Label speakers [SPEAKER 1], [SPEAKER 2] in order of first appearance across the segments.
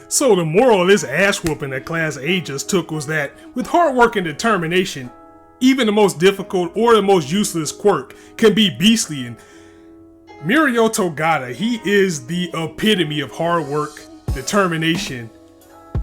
[SPEAKER 1] So the moral of this ass whooping that Class A just took was that with hard work and determination, even the most difficult or the most useless quirk can be beastly. And Mirio Togata, he is the epitome of hard work, determination,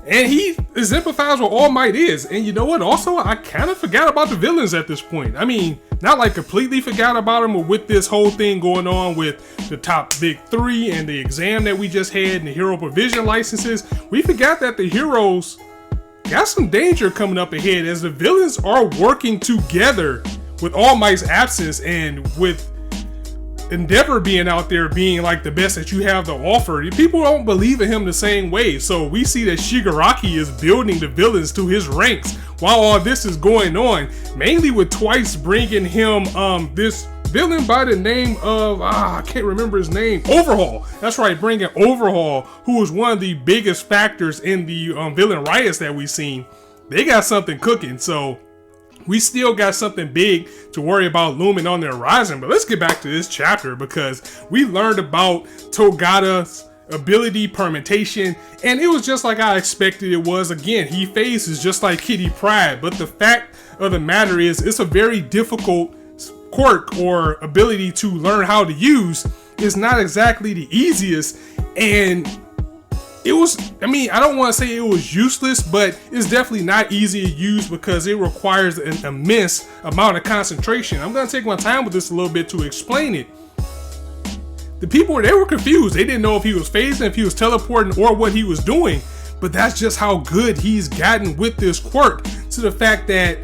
[SPEAKER 1] and he exemplifies what All Might is. And you know what? Also, I kind of forgot about the villains at this point. I mean, not like completely forgot about them, but with this whole thing going on with the top big three and the exam that we just had and the hero provision licenses, we forgot that the heroes got some danger coming up ahead as the villains are working together with All Might's absence and with Endeavor being out there being like the best that you have to offer. People don't believe in him the same way. So we see that Shigaraki is building the villains to his ranks while all this is going on, mainly with Twice bringing him this villain by the name of I can't remember his name. Overhaul. That's right, bringing Overhaul, who was one of the biggest factors in the villain riots that we've seen. They got something cooking. So we still got something big to worry about looming on the horizon. But let's get back to this chapter, because we learned about Togata's ability permutation, and it was just like I expected it was. Again, he phases just like Kitty Pryde, but the fact of the matter is it's a very difficult quirk or ability to learn how to use. Is not exactly the easiest, and it was, I mean, I don't want to say it was useless, but it's definitely not easy to use because it requires an immense amount of concentration. I'm going to take my time with this a little bit to explain it. The people, they were confused. They didn't know if he was phasing, if he was teleporting, or what he was doing. But that's just how good he's gotten with this quirk, to the fact that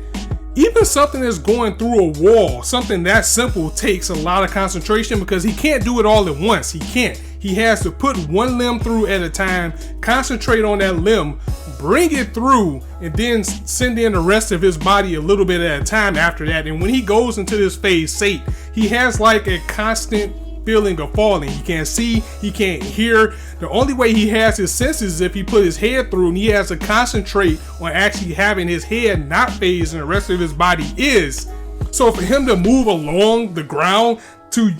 [SPEAKER 1] even something that's going through a wall, something that simple, takes a lot of concentration because he can't do it all at once. He can't. He has to put one limb through at a time, concentrate on that limb, bring it through, and then send in the rest of his body a little bit at a time after that. And when he goes into this phase state, he has like a constant feeling of falling. He can't see, he can't hear. The only way he has his senses is if he put his head through, and he has to concentrate on actually having his head not phase and the rest of his body is. So for him to move along the ground to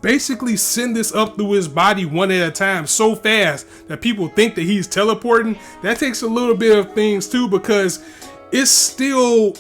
[SPEAKER 1] basically send this up through his body one at a time so fast that people think that he's teleporting, that takes a little bit of things too, because it's still,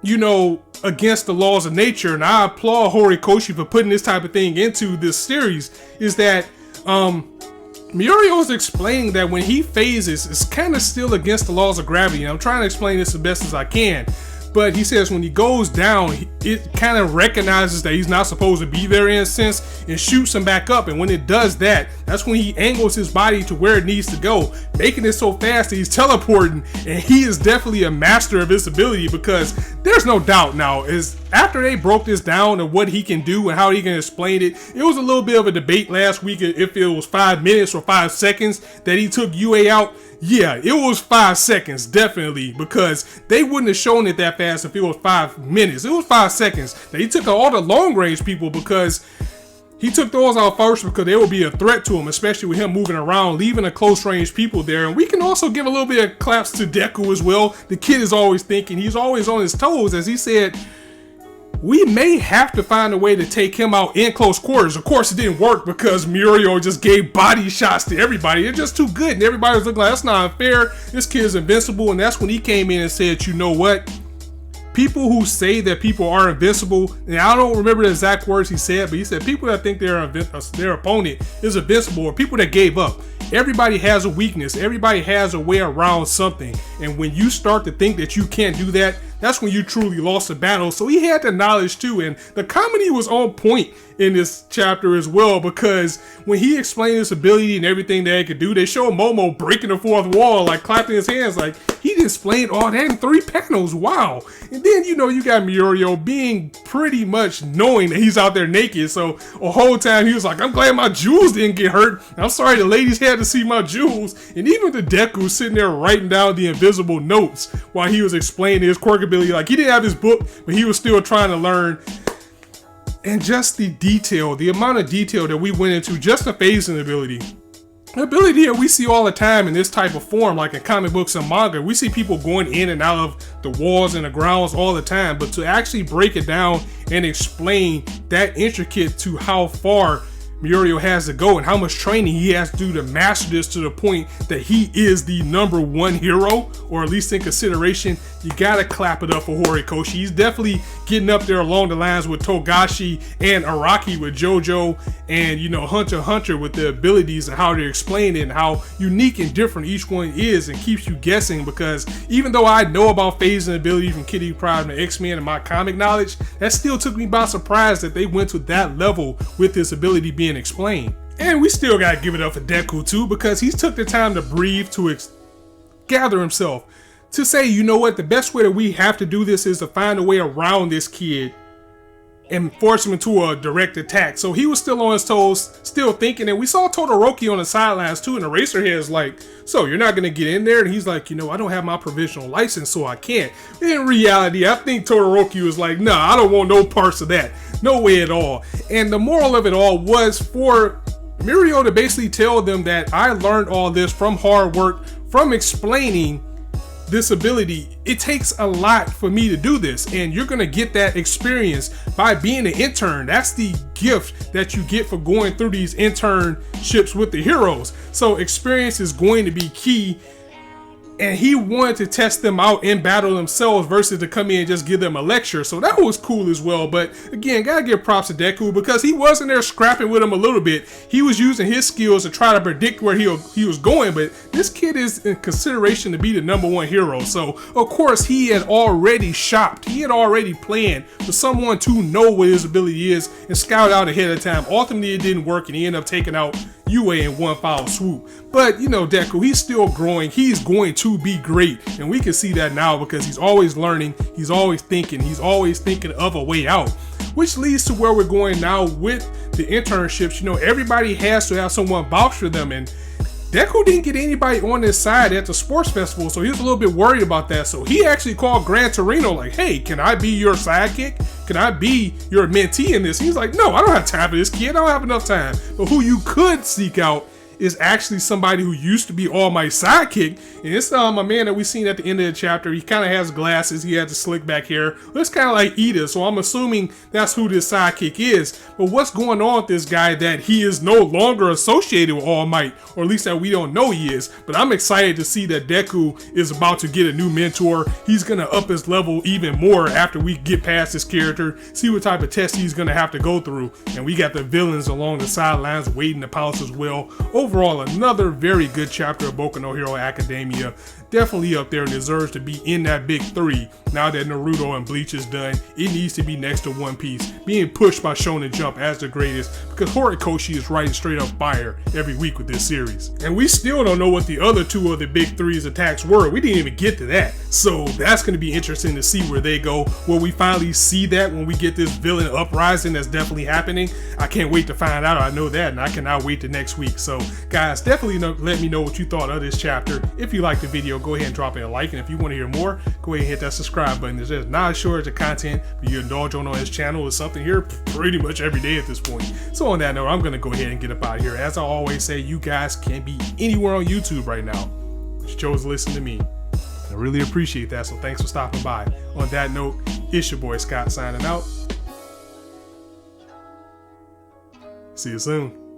[SPEAKER 1] you know, against the laws of nature. And I applaud Horikoshi for putting this type of thing into this series. Is that Mirio is explaining that when he phases, it's kind of still against the laws of gravity. And I'm trying to explain this the best as I can. But he says when he goes down, it kind of recognizes that he's not supposed to be there in a sense and shoots him back up. And when it does that, that's when he angles his body to where it needs to go, making it so fast that he's teleporting. And he is definitely a master of his ability, because there's no doubt now, is after they broke this down of what he can do and how he can explain it, it was a little bit of a debate last week if it was 5 minutes or 5 seconds that he took UA out. Yeah, it was 5 seconds, definitely, because they wouldn't have shown it that fast if it was 5 minutes. It was 5 seconds. They took out all the long range people because he took those out first because they would be a threat to him, especially with him moving around, leaving the close range people there. And we can also give a little bit of claps to Deku as well. The kid is always thinking, he's always on his toes, as he said, we may have to find a way to take him out in close quarters. Of course, it didn't work because Mirio just gave body shots to everybody. They're just too good, and everybody was looking like, that's not unfair. This kid is invincible. And that's when he came in and said, you know what? People who say that people are invincible, and I don't remember the exact words he said, but he said people that think their opponent is invincible, or people that gave up. Everybody has a weakness. Everybody has a way around something. And when you start to think that you can't do that, that's when you truly lost the battle. So he had the knowledge too. And the comedy was on point in this chapter as well, because when he explained his ability and everything that he could do, they show Momo breaking the fourth wall, like clapping his hands, like he explained all that in 3 panels. Wow. And then, you know, you got Mirio being pretty much knowing that he's out there naked. So a whole time he was like, I'm glad my jewels didn't get hurt. I'm sorry the ladies had to see my jewels. And even the Deku sitting there writing down the invisible notes while he was explaining his quirk ability. Like, he didn't have his book, but he was still trying to learn. And just the detail, the amount of detail that we went into, just the phasing ability. The ability that we see all the time in this type of form, like in comic books and manga, we see people going in and out of the walls and the grounds all the time. But to actually break it down and explain that intricate to how far Mirio has to go and how much training he has to do to master this to the point that he is the #1 hero, or at least in consideration. You gotta clap it up for Horikoshi. He's definitely getting up there along the lines with Togashi and Araki with JoJo, and Hunter x Hunter with the abilities and how they're explained and how unique and different each one is, and keeps you guessing, because even though I know about phasing ability from Kitty Pryde and the X-Men and my comic knowledge, that still took me by surprise that they went to that level with this ability being explained. And we still gotta give it up for Deku too, because he's took the time to breathe, to gather himself, to say, you know what, the best way that we have to do this is to find a way around this kid and force him into a direct attack. So he was still on his toes, still thinking, and we saw Todoroki on the sidelines too, and Eraserhead is like, so you're not gonna get in there? And he's like, I don't have my provisional license, so I can't. In reality, I think Todoroki was like, nah, I don't want no parts of that. No way at all. And the moral of it all was for Mirio to basically tell them that I learned all this from hard work, from explaining this ability. It takes a lot for me to do this, and you're gonna get that experience by being an intern. That's the gift that you get for going through these internships with the heroes. So experience is going to be key, and he wanted to test them out in battle themselves versus to come in and just give them a lecture. So that was cool as well. But again, gotta give props to Deku, because he wasn't there scrapping with him a little bit. He was using his skills to try to predict where he was going. But this kid is in consideration to be the #1 hero. So of course he had already shopped. He had already planned for someone to know what his ability is and scout out ahead of time. Ultimately it didn't work, and he ended up taking out UA in one foul swoop. But Deku, he's still growing. He's going to be great, and we can see that now because he's always learning, he's always thinking of a way out. Which leads to where we're going now with the internships. Everybody has to have someone vouch for them, and Deku didn't get anybody on his side at the sports festival, so he was a little bit worried about that. So he actually called Gran Torino like, hey, can I be your sidekick? Can I be your mentee in this? He's like, no, I don't have time for this kid. I don't have enough time. But who you could seek out is actually somebody who used to be All Might's sidekick, and it's a man that we seen at the end of the chapter. He kind of has glasses, he has the slick back hair, looks kind of like Eaze, so I'm assuming that's who this sidekick is. But what's going on with this guy that he is no longer associated with All Might, or at least that we don't know he is? But I'm excited to see that Deku is about to get a new mentor. He's gonna up his level even more after we get past this character, see what type of test he's gonna have to go through, and we got the villains along the sidelines waiting to pounce as well. Overall, another very good chapter of Boku no Hero Academia. Definitely up there and deserves to be in that big 3. Now that Naruto and Bleach is done, it needs to be next to One Piece, being pushed by Shonen Jump as the greatest, because Horikoshi is writing straight up fire every week with this series. And we still don't know what the other 2 of the big 3's attacks were. We didn't even get to that. So that's going to be interesting to see where they go. Will we finally see that when we get this villain uprising that's definitely happening? I can't wait to find out. I know that, and I cannot wait to next week. So guys, definitely let me know what you thought of this chapter. If you liked the video, go ahead and drop it a like, and if you want to hear more, go ahead and hit that subscribe button. There's not a shortage of content for you to indulge on his channel. There's something here pretty much every day at this point. So on that note, I'm going to go ahead and get up out of here. As I always say, you guys can be anywhere on YouTube right now, but you chose to listen to me. I really appreciate that, so thanks for stopping by. On that note, it's your boy Scott signing out. See you soon.